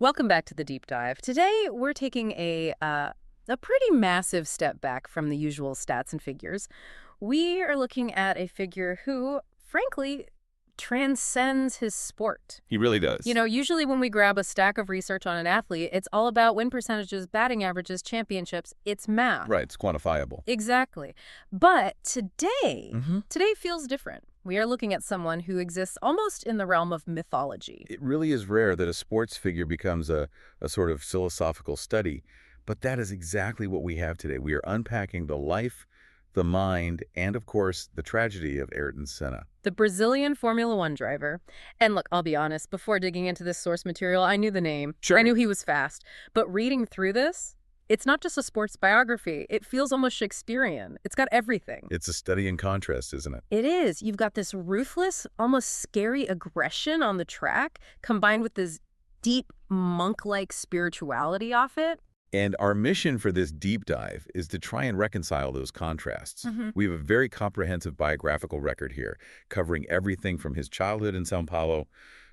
Welcome back to the deep dive. Today, we're taking a pretty massive step back from the usual stats and figures. We are looking at a figure who, frankly, transcends his sport. He really does. You know, usually when we grab a stack of research on an athlete, it's all about win percentages, batting averages, championships. It's math. Right, it's quantifiable. Exactly. But today, Mm-hmm. today feels different. We are looking at someone who exists almost in the realm of mythology. It really is rare that a sports figure becomes a sort of philosophical study, but that is exactly what we have today. We are unpacking the life, the mind, and of course, the tragedy of Ayrton Senna. The Brazilian Formula One driver. And look, I'll be honest, before digging into this source material, I knew the name. Sure. I knew he was fast. But reading through this, it's not just a sports biography. It feels almost Shakespearean. It's got everything. It's a study in contrast, isn't it? It is. You've got this ruthless, almost scary aggression on the track, combined with this deep, monk-like spirituality off it. And our mission for this deep dive is to try and reconcile those contrasts. We have a very comprehensive biographical record here, covering everything from his childhood in São Paulo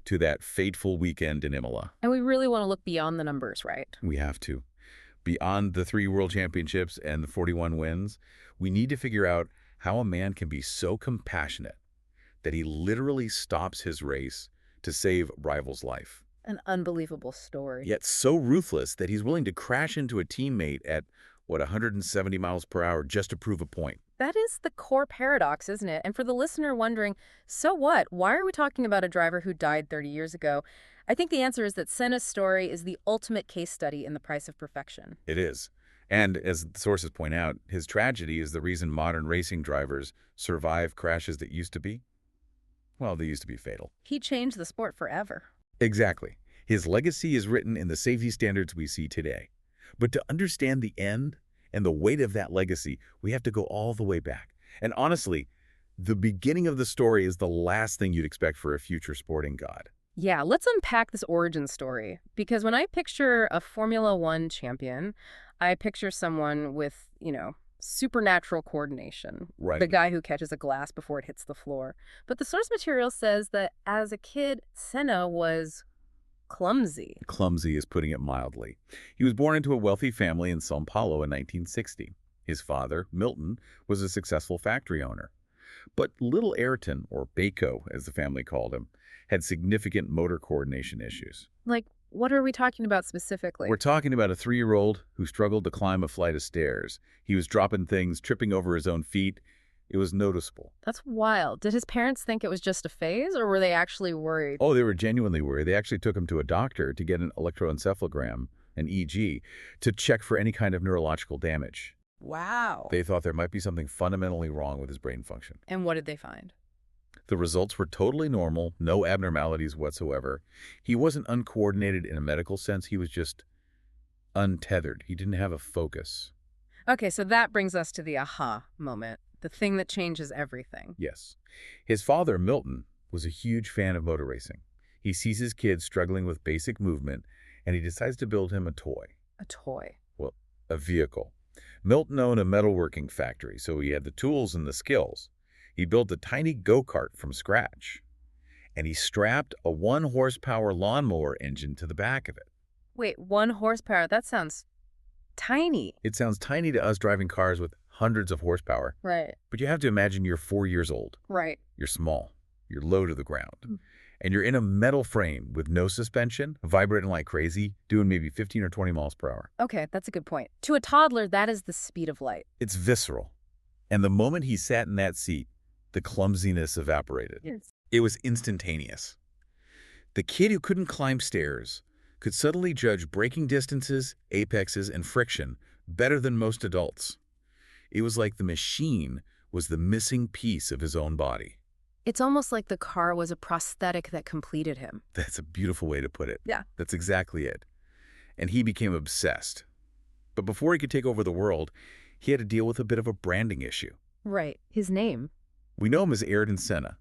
to that fateful weekend in Imola. And we really want to look beyond the numbers, right? We have to. Beyond the 3 world championships and the 41 wins, we need to figure out how a man can be so compassionate that he literally stops his race to save a rival's life. An unbelievable story. Yet so ruthless that he's willing to crash into a teammate at, 170 miles per hour just to prove a point. That is the core paradox, isn't it? And for the listener wondering, so what? Why are we talking about a driver who died 30 years ago? I think the answer is that Senna's story is the ultimate case study in the price of perfection. It is. And as the sources point out, his tragedy is the reason modern racing drivers survive crashes that used to be, well, they used to be fatal. He changed the sport forever. Exactly. His legacy is written in the safety standards we see today. But to understand the end and the weight of that legacy, we have to go all the way back. And honestly, the beginning of the story is the last thing you'd expect for a future sporting god. Yeah, let's unpack this origin story. Because when I picture a Formula One champion, I picture someone with, supernatural coordination. Right. The guy who catches a glass before it hits the floor. But the source material says that as a kid, Senna was clumsy. Clumsy is putting it mildly. He was born into a wealthy family in São Paulo in 1960. His father, Milton, was a successful factory owner. But little Ayrton, or Baco as the family called him, had significant motor coordination issues. Like, what are we talking about specifically? We're talking about a 3-year-old who struggled to climb a flight of stairs. He was dropping things, tripping over his own feet. It was noticeable. That's wild. Did his parents think it was just a phase, or were they actually worried? Oh, they were genuinely worried. They actually took him to a doctor to get an electroencephalogram, an EG, to check for any kind of neurological damage. Wow. They thought there might be something fundamentally wrong with his brain function. And what did they find? The results were totally normal, no abnormalities whatsoever. He wasn't uncoordinated in a medical sense. He was just untethered. He didn't have a focus. Okay, so that brings us to the aha moment, the thing that changes everything. Yes. His father, Milton, was a huge fan of motor racing. He sees his kid struggling with basic movement, and he decides to build him a toy. A toy. Well, a vehicle. Milton owned a metalworking factory, so he had the tools and the skills. He built a tiny go-kart from scratch, and he strapped a 1-horsepower lawnmower engine to the back of it. Wait, 1 horsepower? That sounds tiny. It sounds tiny to us driving cars with hundreds of horsepower, Right. but you have to imagine you're 4 years old. Right. You're small. You're low to the ground. And you're in a metal frame with no suspension, vibrating like crazy, doing maybe 15 or 20 miles per hour. Okay, that's a good point. To a toddler, that is the speed of light. It's visceral. And the moment he sat in that seat, the clumsiness evaporated. Yes. It was instantaneous. The kid who couldn't climb stairs could suddenly judge braking distances, apexes, and friction better than most adults. It was like the machine was the missing piece of his own body. It's almost like the car was a prosthetic that completed him. That's a beautiful way to put it. Yeah. That's exactly it. And he became obsessed. But before he could take over the world, he had to deal with a bit of a branding issue. Right. His name. We know him as Ayrton Senna,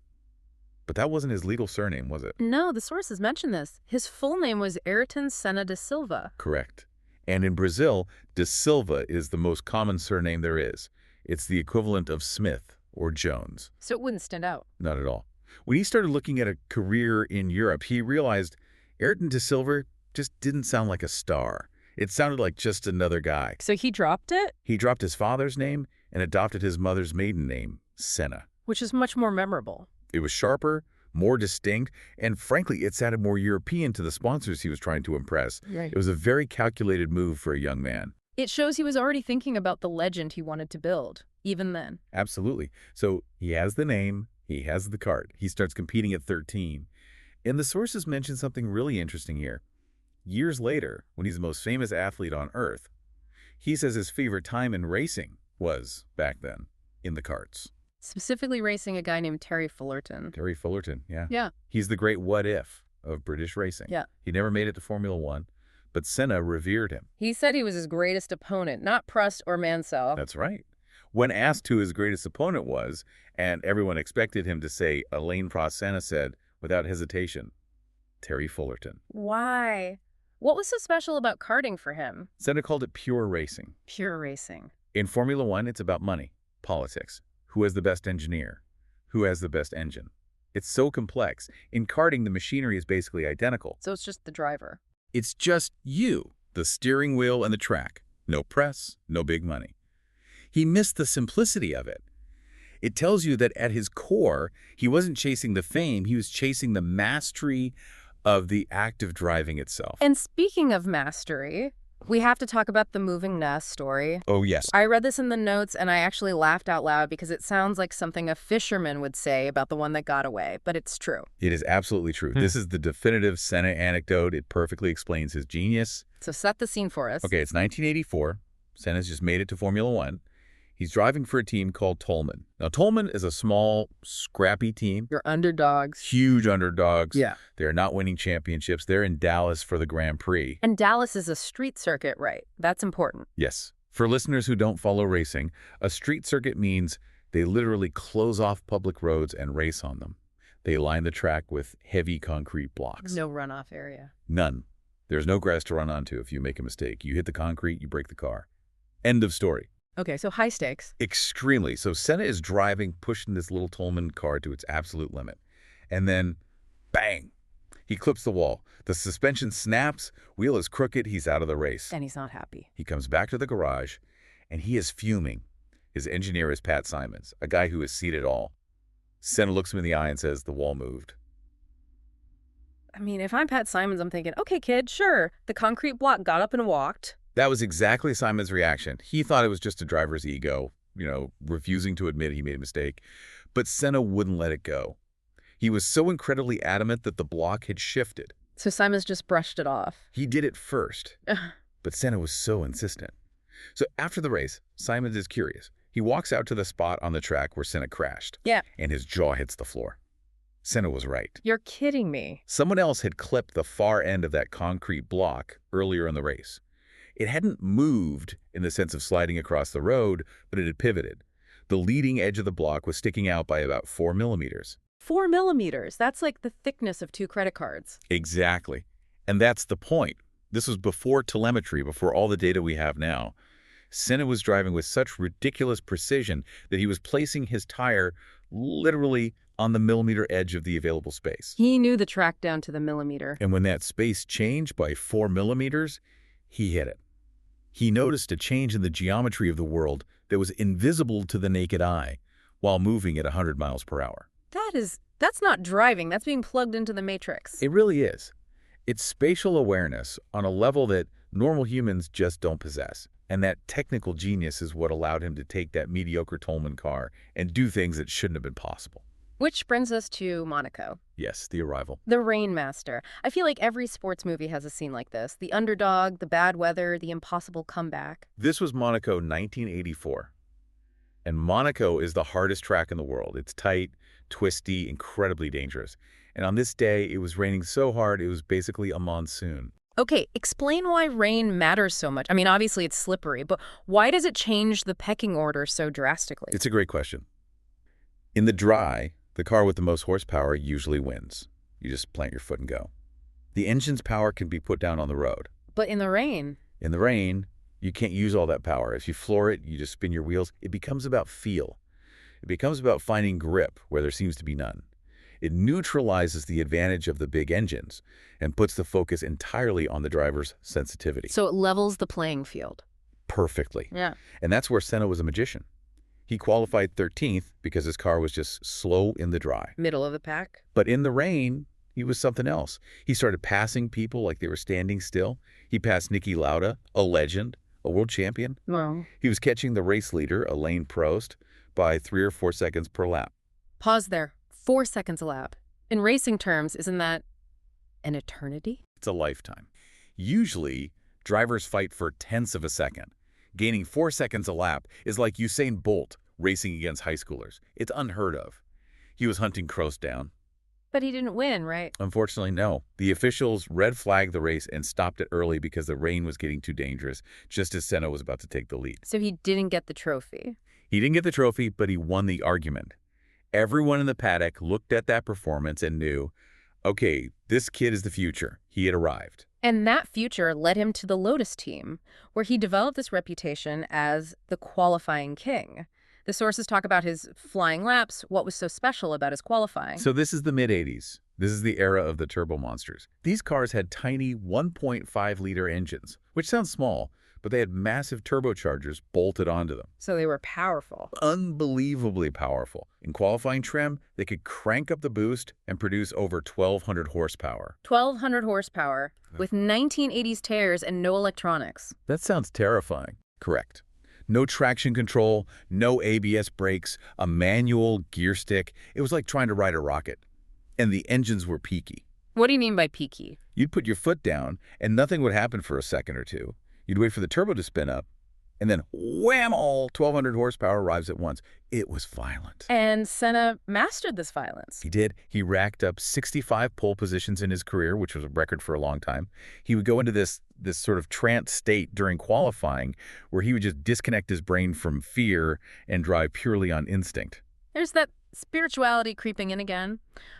but that wasn't his legal surname, was it? No, the sources mention this. His full name was Ayrton Senna da Silva. Correct. And in Brazil, da Silva is the most common surname there is. It's the equivalent of Smith or Jones. So it wouldn't stand out. Not at all. When he started looking at a career in Europe, he realized Ayrton da Silva just didn't sound like a star. It sounded like just another guy. So he dropped it? He dropped his father's name and adopted his mother's maiden name, Senna. Which is much more memorable. It was sharper, more distinct, and frankly, it sounded more European to the sponsors he was trying to impress. Right. It was a very calculated move for a young man. It shows he was already thinking about the legend he wanted to build, even then. Absolutely. So he has the name, he has the kart. He starts competing at 13. And the sources mention something really interesting here. Years later, when he's the most famous athlete on Earth, he says his favorite time in racing was, back then, in the karts. Specifically racing a guy named Terry Fullerton. Terry Fullerton, yeah. Yeah. He's the great what-if of British racing. Yeah. He never made it to Formula One, but Senna revered him. He said he was his greatest opponent, not Prost or Mansell. That's right. When asked who his greatest opponent was, and everyone expected him to say Alain Prost, Senna said, without hesitation, Terry Fullerton. Why? What was so special about karting for him? Senna called it pure racing. Pure racing. In Formula One, it's about money, politics, who has the best engineer, who has the best engine. It's so complex. In karting, the machinery is basically identical. So it's just the driver. It's just you, the steering wheel and the track. No press, no big money. He missed the simplicity of it. It tells you that at his core, he wasn't chasing the fame, he was chasing the mastery of the act of driving itself. And speaking of mastery, we have to talk about the moving nest story. Oh, yes. I read this in the notes and I actually laughed out loud because it sounds like something a fisherman would say about the one that got away, but it's true. It is absolutely true. This is the definitive Senna anecdote. It perfectly explains his genius. So set the scene for us. Okay, it's 1984. Senna's just made it to Formula One. He's driving for a team called Toleman. Now, Toleman is a small, scrappy team. You're underdogs. Huge underdogs. Yeah. They're not winning championships. They're in Dallas for the Grand Prix. And Dallas is a street circuit, right? That's important. Yes. For listeners who don't follow racing, a street circuit means they literally close off public roads and race on them. They line the track with heavy concrete blocks. No runoff area. None. There's no grass to run onto if you make a mistake. You hit the concrete, you break the car. End of story. Okay, so high stakes. Extremely. So Senna is driving, pushing this little Toleman car to its absolute limit. And then, bang, he clips the wall. The suspension snaps, wheel is crooked, he's out of the race. And he's not happy. He comes back to the garage, and he is fuming. His engineer is Pat Simons, a guy who has seen it all. Senna looks him in the eye and says, the wall moved. I mean, if I'm Pat Simons, I'm thinking, okay, kid, sure. The concrete block got up and walked. That was exactly Simon's reaction. He thought it was just a driver's ego, refusing to admit he made a mistake. But Senna wouldn't let it go. He was so incredibly adamant that the block had shifted. So Simons just brushed it off. He did it first, but Senna was so insistent. So after the race, Simons is curious. He walks out to the spot on the track where Senna crashed. Yeah. And his jaw hits the floor. Senna was right. You're kidding me. Someone else had clipped the far end of that concrete block earlier in the race. It hadn't moved in the sense of sliding across the road, but it had pivoted. The leading edge of the block was sticking out by about 4 millimeters. 4 millimeters. That's like the thickness of 2 credit cards. Exactly. And that's the point. This was before telemetry, before all the data we have now. Senna was driving with such ridiculous precision that he was placing his tire literally on the millimeter edge of the available space. He knew the track down to the millimeter. And when that space changed by 4 millimeters, he hit it. He noticed a change in the geometry of the world that was invisible to the naked eye while moving at 100 miles per hour. That's not driving. That's being plugged into the matrix. It really is. It's spatial awareness on a level that normal humans just don't possess. And that technical genius is what allowed him to take that mediocre Toleman car and do things that shouldn't have been possible. Which brings us to Monaco. Yes, the arrival. The Rainmaster. I feel like every sports movie has a scene like this. The underdog, the bad weather, the impossible comeback. This was Monaco 1984. And Monaco is the hardest track in the world. It's tight, twisty, incredibly dangerous. And on this day, it was raining so hard, it was basically a monsoon. Okay, explain why rain matters so much. I mean, obviously it's slippery, but why does it change the pecking order so drastically? It's a great question. In the dry, the car with the most horsepower usually wins. You just plant your foot and go. The engine's power can be put down on the road. But in the rain? In the rain, you can't use all that power. If you floor it, you just spin your wheels. It becomes about feel. It becomes about finding grip where there seems to be none. It neutralizes the advantage of the big engines and puts the focus entirely on the driver's sensitivity. So it levels the playing field. Perfectly. Yeah. And that's where Senna was a magician. He qualified 13th because his car was just slow in the dry. Middle of the pack. But in the rain, he was something else. He started passing people like they were standing still. He passed Niki Lauda, a legend, a world champion. Well, He was catching the race leader, Alain Prost, by 3 or 4 seconds per lap. pause there. 4 seconds a lap. In racing terms, isn't that an eternity? It's a lifetime. Usually, drivers fight for tenths of a second. Gaining 4 seconds a lap is like Usain Bolt racing against high schoolers. It's unheard of. He was hunting Prost down. But he didn't win, right? Unfortunately, no. The officials red flagged the race and stopped it early because the rain was getting too dangerous, just as Senna was about to take the lead. So he didn't get the trophy. He didn't get the trophy, but he won the argument. Everyone in the paddock looked at that performance and knew, okay, this kid is the future. He had arrived. And that future led him to the Lotus team, where he developed this reputation as the qualifying king. The sources talk about his flying laps, what was so special about his qualifying. So this is the mid-'80s. This is the era of the turbo monsters. These cars had tiny 1.5-liter engines, which sounds small, but they had massive turbochargers bolted onto them. So they were powerful. Unbelievably powerful. In qualifying trim, they could crank up the boost and produce over 1,200 horsepower. 1,200 horsepower with 1980s tires and no electronics. That sounds terrifying. Correct. No traction control, no ABS brakes, a manual gear stick. It was like trying to ride a rocket. And the engines were peaky. What do you mean by peaky? You'd put your foot down, and nothing would happen for a second or two. You'd wait for the turbo to spin up, and then wham, all 1,200 horsepower arrives at once. It was violent. And Senna mastered this violence. He did. He racked up 65 pole positions in his career, which was a record for a long time. He would go into this sort of trance state during qualifying where he would just disconnect his brain from fear and drive purely on instinct. There's that spirituality creeping in again.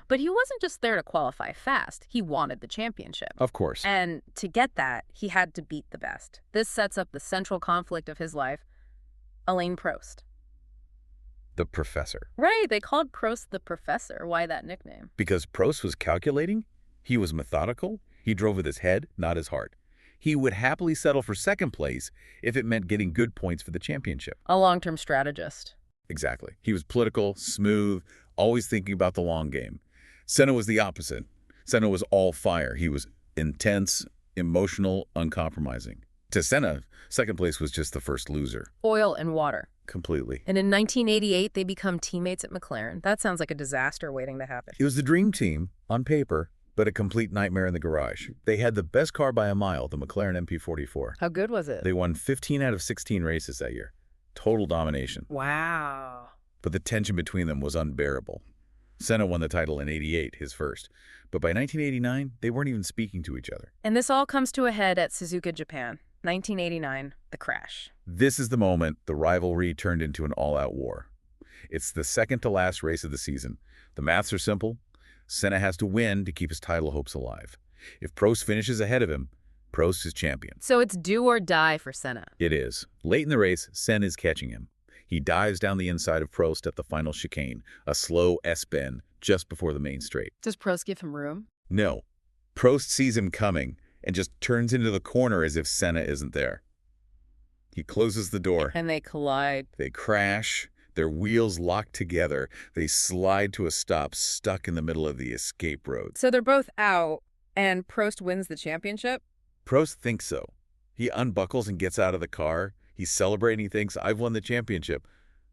But he wasn't just there to qualify fast. He wanted the championship. Of course. And to get that, he had to beat the best. This sets up the central conflict of his life, Alain Prost. The professor. Right, they called Prost the professor. Why that nickname? Because Prost was calculating, he was methodical, he drove with his head, not his heart. He would happily settle for second place if it meant getting good points for the championship. A long-term strategist. Exactly. He was political, smooth, always thinking about the long game. Senna was the opposite. Senna was all fire. He was intense, emotional, uncompromising. To Senna, second place was just the first loser. Oil and water. Completely. And in 1988, they become teammates at McLaren. That sounds like a disaster waiting to happen. It was the dream team, on paper, but a complete nightmare in the garage. They had the best car by a mile, the McLaren MP44. How good was it? They won 15 out of 16 races that year. Total domination. Wow. But the tension between them was unbearable. Senna won the title in '88, his first. But by 1989, they weren't even speaking to each other. And this all comes to a head at Suzuka, Japan. 1989, the crash. This is the moment the rivalry turned into an all-out war. It's the second-to-last race of the season. The maths are simple. Senna has to win to keep his title hopes alive. If Prost finishes ahead of him, Prost is champion. So it's do or die for Senna. It is. Late in the race, Senna is catching him. He dives down the inside of Prost at the final chicane, a slow S-bend just before the main straight. Does Prost give him room? No. Prost sees him coming and just turns into the corner as if Senna isn't there. He closes the door. And they collide. They crash. Their wheels lock together. They slide to a stop, stuck in the middle of the escape road. So they're both out, and Prost wins the championship? Prost thinks so. He unbuckles and gets out of the car. He's celebrating. He thinks, I've won the championship.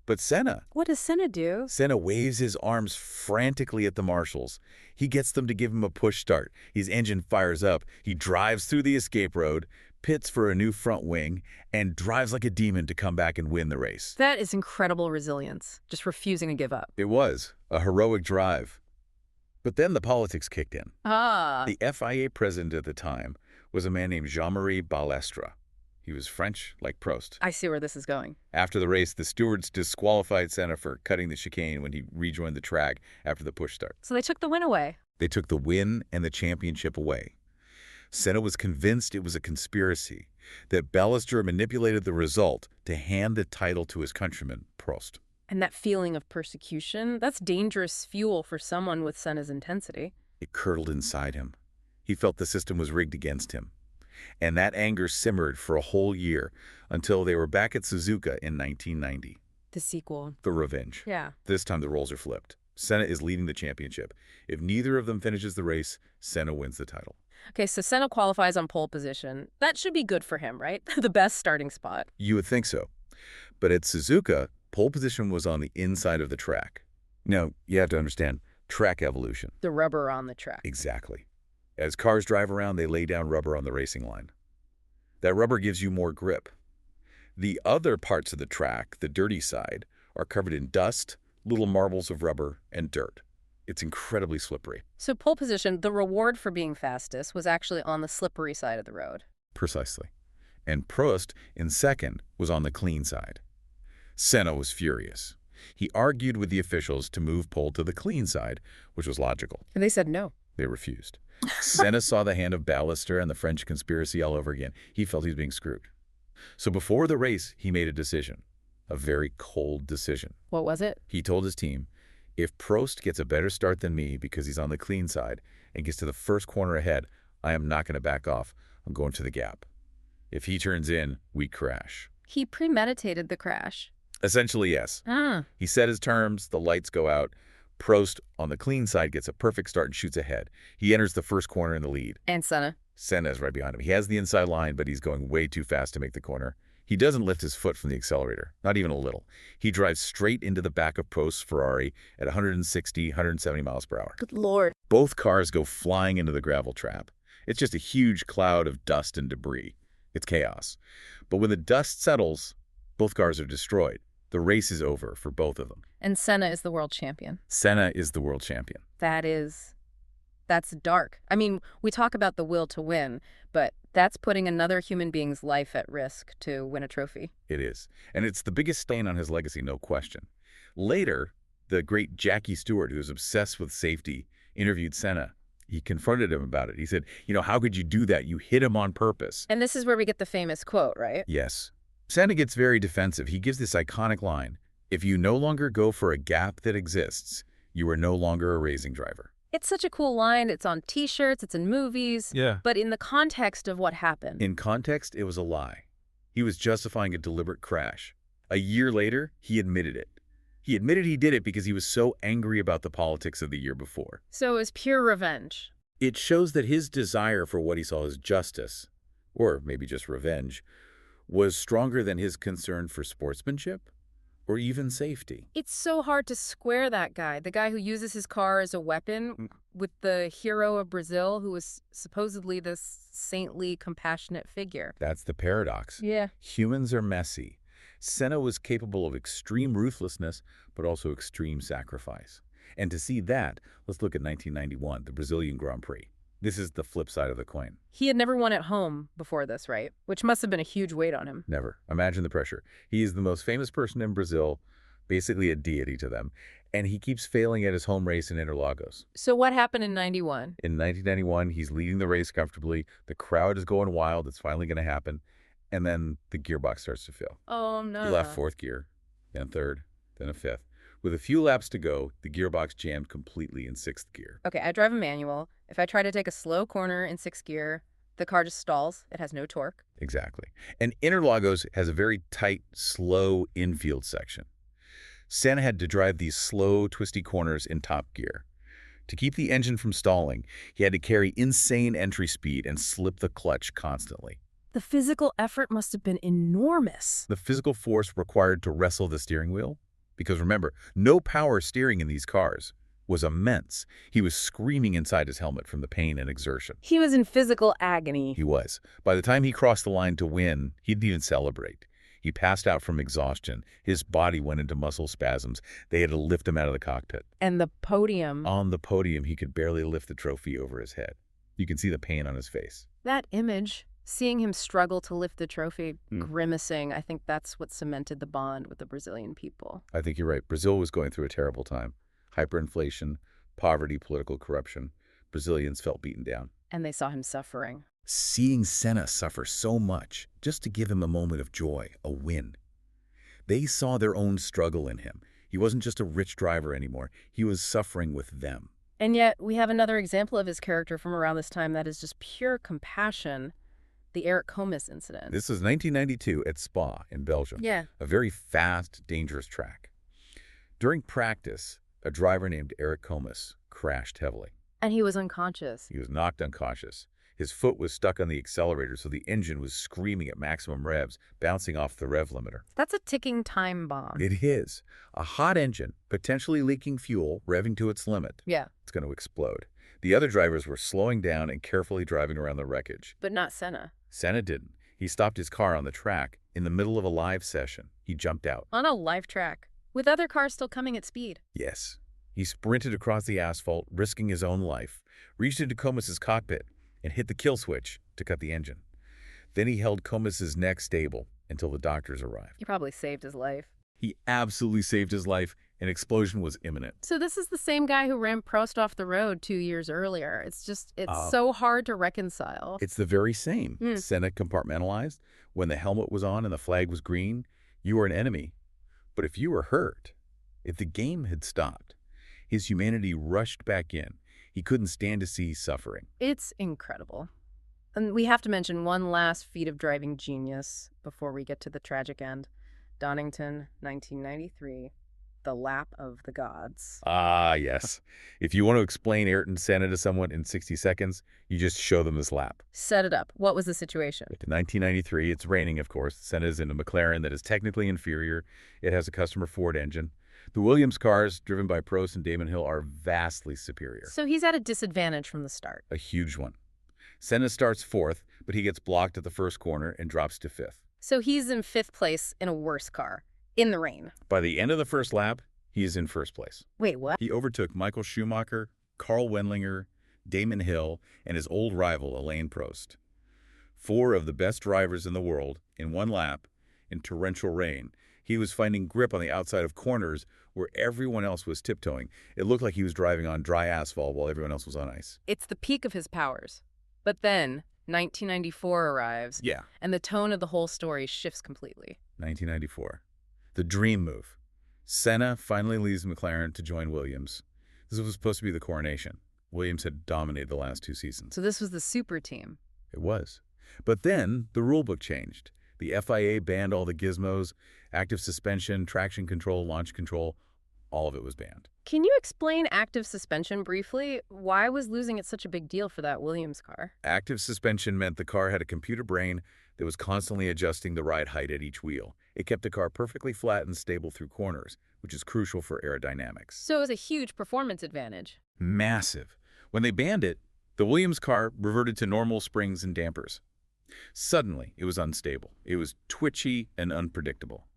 But Senna? What does Senna do? Senna waves his arms frantically at the marshals. He gets them to give him a push start. His engine fires up. He drives through the escape road, pits for a new front wing, and drives like a demon to come back and win the race. That is incredible resilience, just refusing to give up. It was a heroic drive. But then the politics kicked in. The FIA president at the time was a man named Jean-Marie Balestre. He was French, like Prost. I see where this is going. After the race, the stewards disqualified Senna for cutting the chicane when he rejoined the track after the push start. So they took the win away. They took the win and the championship away. Senna was convinced it was a conspiracy, that Balestre manipulated the result to hand the title to his countryman, Prost. And that feeling of persecution, that's dangerous fuel for someone with Senna's intensity. It curdled inside him. He felt the system was rigged against him. And that anger simmered for a whole year until they were back at Suzuka in 1990. The sequel. The revenge. Yeah. This time the roles are flipped. Senna is leading the championship. If neither of them finishes the race, Senna wins the title. Okay, so Senna qualifies on pole position. That should be good for him, right? The best starting spot. You would think so. But at Suzuka, pole position was on the inside of the track. Now, you have to understand track evolution. The rubber on the track. Exactly. As cars drive around, they lay down rubber on the racing line. That rubber gives you more grip. The other parts of the track, the dirty side, are covered in dust, little marbles of rubber, and dirt. It's incredibly slippery. So pole position, the reward for being fastest, was actually on the slippery side of the road. Precisely. And Prost, in second, was on the clean side. Senna was furious. He argued with the officials to move pole to the clean side, which was logical. And they said no. They refused. Senna saw the hand of Ballister and the French conspiracy all over again. He felt he was being screwed. So before the race, he made a decision. A very cold decision. What was it? He told his team, if Prost gets a better start than me because he's on the clean side and gets to the first corner ahead, I am not going to back off. I'm going to the gap. If he turns in, we crash. He premeditated the crash. Essentially, yes. Ah. He set his terms, the lights go out. Prost, on the clean side, gets a perfect start and shoots ahead. He enters the first corner in the lead. And Senna? Senna is right behind him. He has the inside line, but he's going way too fast to make the corner. He doesn't lift his foot from the accelerator, not even a little. He drives straight into the back of Prost's Ferrari at 160, 170 miles per hour. Good Lord. Both cars go flying into the gravel trap. It's just a huge cloud of dust and debris. It's chaos. But when the dust settles, both cars are destroyed. The race is over for both of them. And Senna is the world champion. Senna is the world champion. That's dark. I mean, we talk about the will to win, but that's putting another human being's life at risk to win a trophy. It is. And it's the biggest stain on his legacy, no question. Later, the great Jackie Stewart, who was obsessed with safety, interviewed Senna. He confronted him about it. He said, how could you do that? You hit him on purpose. And this is where we get the famous quote, right? Yes. Senna gets very defensive. He gives this iconic line, if you no longer go for a gap that exists, you are no longer a racing driver. It's such a cool line. It's on T-shirts. It's in movies. Yeah. But in the context of what happened. In context, it was a lie. He was justifying a deliberate crash. A year later, he admitted it. He admitted he did it because he was so angry about the politics of the year before. So it was pure revenge. It shows that his desire for what he saw as justice, or maybe just revenge, was stronger than his concern for sportsmanship or even safety. It's so hard to square that guy, the guy who uses his car as a weapon, with the hero of Brazil, who was supposedly this saintly, compassionate figure. That's the paradox. Yeah. Humans are messy. Senna was capable of extreme ruthlessness, but also extreme sacrifice. And to see that, let's look at 1991, the Brazilian Grand Prix. This is the flip side of the coin. He had never won at home before this, right? Which must have been a huge weight on him. Never. Imagine the pressure. He is the most famous person in Brazil, basically a deity to them, and he keeps failing at his home race in Interlagos. So what happened in 91? In 1991, he's leading the race comfortably. The crowd is going wild. It's finally going to happen. And then the gearbox starts to fail. Oh, no. He left fourth gear, then third, then a fifth. With a few laps to go, the gearbox jammed completely in sixth gear. Okay, I drive a manual. If I try to take a slow corner in sixth gear, the car just stalls. It has no torque. Exactly. And Interlagos has a very tight, slow infield section. Senna had to drive these slow, twisty corners in top gear. To keep the engine from stalling, he had to carry insane entry speed and slip the clutch constantly. The physical effort must have been enormous. The physical force required to wrestle the steering wheel, because remember, no power steering in these cars, was immense. He was screaming inside his helmet from the pain and exertion. He was in physical agony. He was. By the time he crossed the line to win, he didn't even celebrate. He passed out from exhaustion. His body went into muscle spasms. They had to lift him out of the cockpit. And the podium. On the podium, he could barely lift the trophy over his head. You can see the pain on his face. That image, seeing him struggle to lift the trophy, grimacing, I think that's what cemented the bond with the Brazilian people. I think you're right. Brazil was going through a terrible time. Hyperinflation, poverty, political corruption. Brazilians felt beaten down. And they saw him suffering. Seeing Senna suffer so much just to give him a moment of joy, a win. They saw their own struggle in him. He wasn't just a rich driver anymore. He was suffering with them. And yet, we have another example of his character from around this time that is just pure compassion, the Eric Comus incident. This is 1992 at Spa in Belgium. Yeah. A very fast, dangerous track. During practice, a driver named Eric Comus crashed heavily. And he was unconscious. He was knocked unconscious. His foot was stuck on the accelerator, so the engine was screaming at maximum revs, bouncing off the rev limiter. That's a ticking time bomb. It is. A hot engine, potentially leaking fuel, revving to its limit. Yeah. It's going to explode. The other drivers were slowing down and carefully driving around the wreckage. But not Senna. Senna didn't. He stopped his car on the track in the middle of a live session. He jumped out. On a live track, with other cars still coming at speed. Yes. He sprinted across the asphalt, risking his own life, reached into Comus's cockpit, and hit the kill switch to cut the engine. Then he held Comus's neck stable until the doctors arrived. He probably saved his life. He absolutely saved his life. An explosion was imminent. So this is the same guy who ran Prost off the road 2 years earlier. It's so hard to reconcile. It's the very same. Senna compartmentalized. When the helmet was on and the flag was green, you were an enemy. But if you were hurt, if the game had stopped, his humanity rushed back in. He couldn't stand to see suffering. It's incredible. And we have to mention one last feat of driving genius before we get to the tragic end. Donington, 1993. The lap of the gods. Ah, yes. If you want to explain Ayrton Senna to someone in 60 seconds, you just show them this lap. Set it up. What was the situation? In 1993, it's raining, of course. Senna's in a McLaren that is technically inferior. It has a customer Ford engine. The Williams cars, driven by Prost and Damon Hill, are vastly superior. So he's at a disadvantage from the start. A huge one. Senna starts fourth, but he gets blocked at the first corner and drops to fifth. So he's in fifth place in a worse car, in the rain. By the end of the first lap, he is in first place. Wait, what? He overtook Michael Schumacher, Karl Wendlinger, Damon Hill, and his old rival, Alain Prost. 4 of the best drivers in the world in one lap in torrential rain. He was finding grip on the outside of corners where everyone else was tiptoeing. It looked like he was driving on dry asphalt while everyone else was on ice. It's the peak of his powers. But then, 1994 arrives. Yeah. And the tone of the whole story shifts completely. 1994. The dream move. Senna finally leaves McLaren to join Williams. This was supposed to be the coronation. Williams had dominated the last 2 seasons. So this was the super team. It was. But then the rulebook changed. The FIA banned all the gizmos, active suspension, traction control, launch control. All of it was banned. Can you explain active suspension briefly? Why was losing it such a big deal for that Williams car? Active suspension meant the car had a computer brain that was constantly adjusting the ride height at each wheel. It kept the car perfectly flat and stable through corners, which is crucial for aerodynamics. So it was a huge performance advantage. Massive. When they banned it, the Williams car reverted to normal springs and dampers. Suddenly, it was unstable. It was twitchy and unpredictable.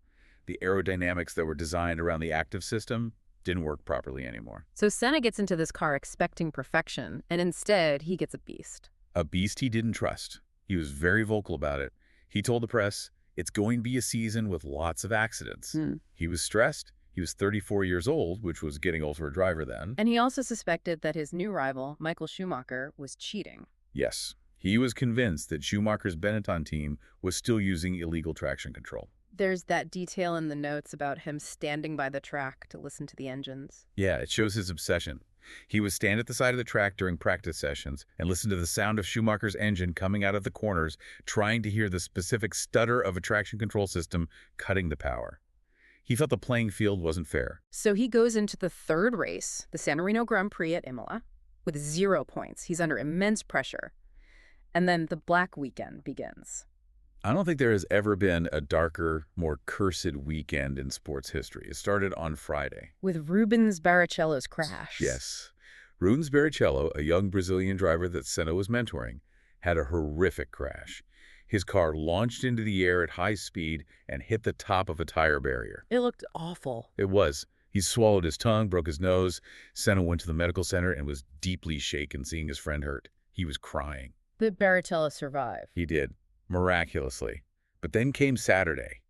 The aerodynamics that were designed around the active system didn't work properly anymore. So Senna gets into this car expecting perfection, and instead he gets a beast. A beast he didn't trust. He was very vocal about it. He told the press, it's going to be a season with lots of accidents. He was stressed. He was 34 years old, which was getting old for a driver then. And he also suspected that his new rival, Michael Schumacher, was cheating. Yes. He was convinced that Schumacher's Benetton team was still using illegal traction control. There's that detail in the notes about him standing by the track to listen to the engines. Yeah, it shows his obsession. He would stand at the side of the track during practice sessions and listen to the sound of Schumacher's engine coming out of the corners, trying to hear the specific stutter of a traction control system cutting the power. He felt the playing field wasn't fair. So he goes into the third race, the San Marino Grand Prix at Imola, with 0 points. He's under immense pressure. And then the black weekend begins. I don't think there has ever been a darker, more cursed weekend in sports history. It started on Friday. With Rubens Barrichello's crash. Yes. Rubens Barrichello, a young Brazilian driver that Senna was mentoring, had a horrific crash. His car launched into the air at high speed and hit the top of a tire barrier. It looked awful. It was. He swallowed his tongue, broke his nose. Senna went to the medical center and was deeply shaken seeing his friend hurt. He was crying. But Barrichello survived. He did. Miraculously. But then came Saturday,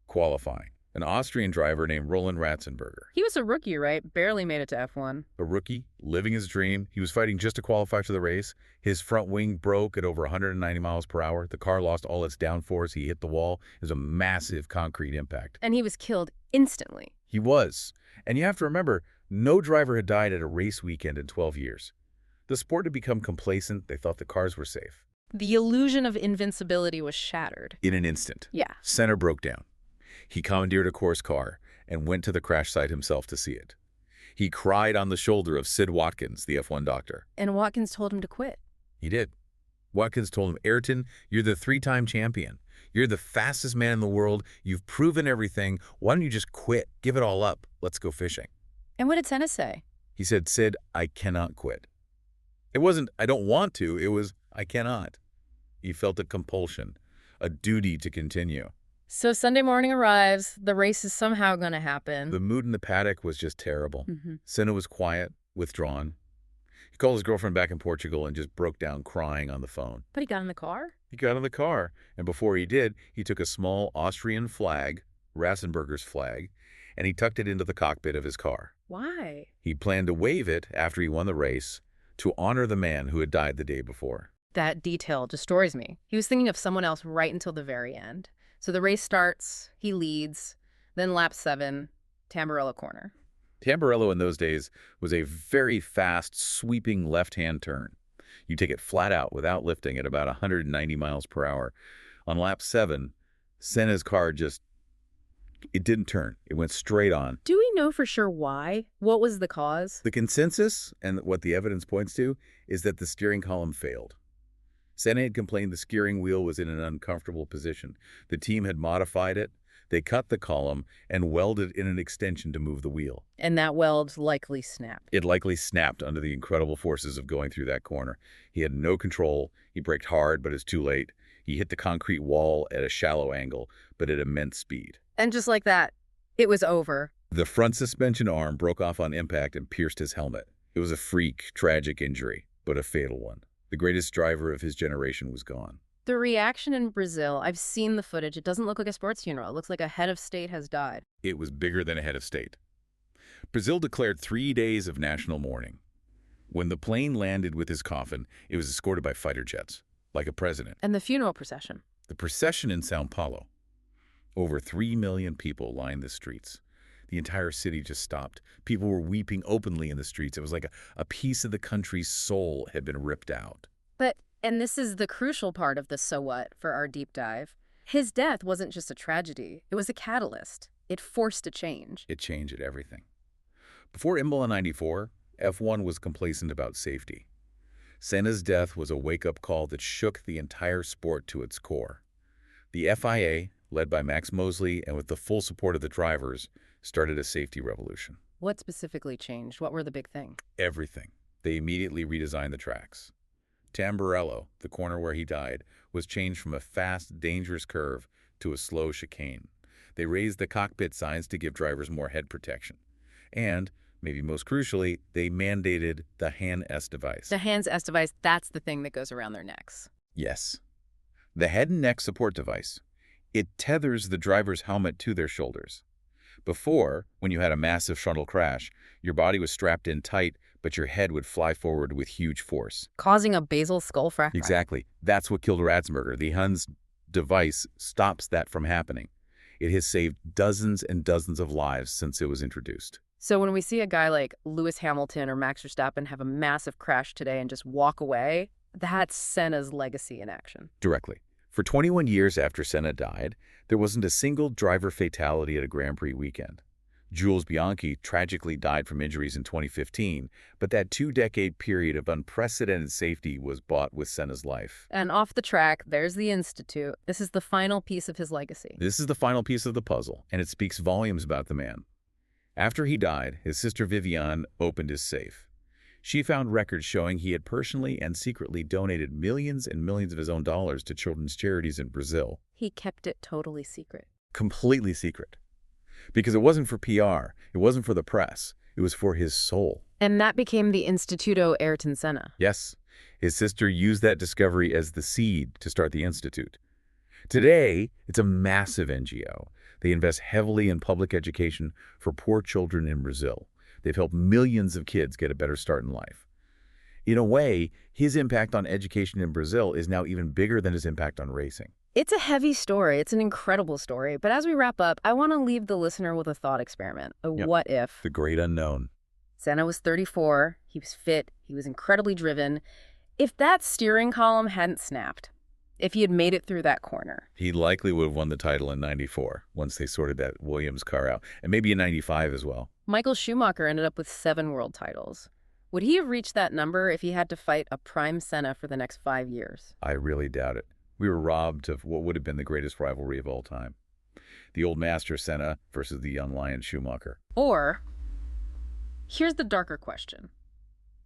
qualifying. An Austrian driver named Roland Ratzenberger. He was a rookie, right? Barely made it to F1. A rookie, living his dream. He was fighting just to qualify for the race. His front wing broke at over 190 miles per hour. The car lost all its downforce. He hit the wall. It was a massive concrete impact. And he was killed instantly. He was. And you have to remember, no driver had died at a race weekend in 12 years. The sport had become complacent. They thought the cars were safe. The illusion of invincibility was shattered. In an instant, Yeah. Senna broke down. He commandeered a course car and went to the crash site himself to see it. He cried on the shoulder of Sid Watkins, the F1 doctor. And Watkins told him to quit. He did. Watkins told him, Ayrton, you're the three-time champion. You're the fastest man in the world. You've proven everything. Why don't you just quit? Give it all up. Let's go fishing. And what did Senna say? He said, Sid, I cannot quit. It wasn't, I don't want to. It was, I cannot. He felt a compulsion, a duty to continue. So Sunday morning arrives. The race is somehow going to happen. The mood in the paddock was just terrible. Mm-hmm. Senna was quiet, withdrawn. He called his girlfriend back in Portugal and just broke down crying on the phone. But he got in the car? He got in the car, and before he did, he took a small Austrian flag, Ratzenberger's flag, and he tucked it into the cockpit of his car. Why? He planned to wave it after he won the race to honor the man who had died the day before. That detail destroys me. He was thinking of someone else right until the very end. So the race starts, he leads, then lap 7, Tamburello corner. Tamburello in those days was a very fast, sweeping left-hand turn. You take it flat out without lifting at about 190 miles per hour. On lap 7, Senna's car it didn't turn. It went straight on. Do we know for sure why? What was the cause? The consensus, and what the evidence points to, is that the steering column failed. Senna had complained the steering wheel was in an uncomfortable position. The team had modified it. They cut the column and welded in an extension to move the wheel. And that weld likely snapped. It likely snapped under the incredible forces of going through that corner. He had no control. He braked hard, but it's too late. He hit the concrete wall at a shallow angle, but at immense speed. And just like that, it was over. The front suspension arm broke off on impact and pierced his helmet. It was a freak, tragic injury, but a fatal one. The greatest driver of his generation was gone. The reaction in Brazil, I've seen the footage. It doesn't look like a sports funeral. It looks like a head of state has died. It was bigger than a head of state. Brazil declared 3 days of national mourning. When the plane landed with his coffin, it was escorted by fighter jets, like a president. And the funeral procession. The procession in Sao Paulo. Over 3 million people lined the streets. The entire city just stopped. People were weeping openly in the streets. It was like a piece of the country's soul had been ripped out. And this is the crucial part of the so what for our deep dive. His death wasn't just a tragedy. It was a catalyst. It forced a change. It changed everything. Before Imola '94, F1 was complacent about safety. Senna's death was a wake-up call that shook the entire sport to its core. The FIA, led by Max Mosley and with the full support of the drivers, started a safety revolution. What specifically changed? What were the big things? Everything. They immediately redesigned the tracks. Tamburello, the corner where he died, was changed from a fast, dangerous curve to a slow chicane. They raised the cockpit signs to give drivers more head protection. And, maybe most crucially, they mandated the Hand-S device. The Hand-S device, that's the thing that goes around their necks. Yes. The head and neck support device. It tethers the driver's helmet to their shoulders. Before, when you had a massive frontal crash, your body was strapped in tight, but your head would fly forward with huge force. Causing a basal skull fracture. Exactly. That's what killed Ratzenberger. The Hans device stops that from happening. It has saved dozens and dozens of lives since it was introduced. So when we see a guy like Lewis Hamilton or Max Verstappen have a massive crash today and just walk away, that's Senna's legacy in action. Directly. For 21 years after Senna died, there wasn't a single driver fatality at a Grand Prix weekend. Jules Bianchi tragically died from injuries in 2015, but that 2-decade period of unprecedented safety was bought with Senna's life. And off the track, there's the Institute. This is the final piece of his legacy. This is the final piece of the puzzle, and it speaks volumes about the man. After he died, his sister Viviane opened his safe. She found records showing he had personally and secretly donated millions and millions of his own dollars to children's charities in Brazil. He kept it totally secret. Completely secret. Because it wasn't for PR, it wasn't for the press, it was for his soul. And that became the Instituto Ayrton Senna. Yes, his sister used that discovery as the seed to start the Institute. Today, it's a massive NGO. They invest heavily in public education for poor children in Brazil. They've helped millions of kids get a better start in life. In a way, his impact on education in Brazil is now even bigger than his impact on racing. It's a heavy story. It's an incredible story. But as we wrap up, I want to leave the listener with a thought experiment. A Yep. what if? The great unknown. Senna was 34. He was fit. He was incredibly driven. If that steering column hadn't snapped, if he had made it through that corner, He likely would have won the title in '94 once they sorted that Williams car out, and maybe in '95 as well. Michael Schumacher ended up with 7 world titles. Would he have reached that number if he had to fight a prime Senna for the next 5 years? I really doubt it. We were robbed of what would have been the greatest rivalry of all time. The old master Senna versus the young lion Schumacher. Or, here's the darker question.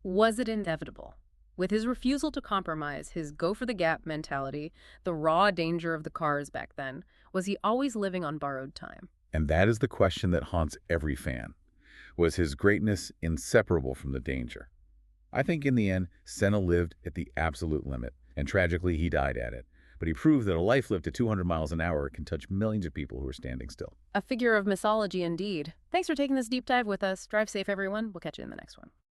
Was it inevitable? With his refusal to compromise, his go-for-the-gap mentality, the raw danger of the cars back then, was he always living on borrowed time? And that is the question that haunts every fan. Was his greatness inseparable from the danger? I think in the end, Senna lived at the absolute limit, and tragically he died at it. But he proved that a life lived at 200 miles an hour can touch millions of people who are standing still. A figure of mythology indeed. Thanks for taking this deep dive with us. Drive safe, everyone. We'll catch you in the next one.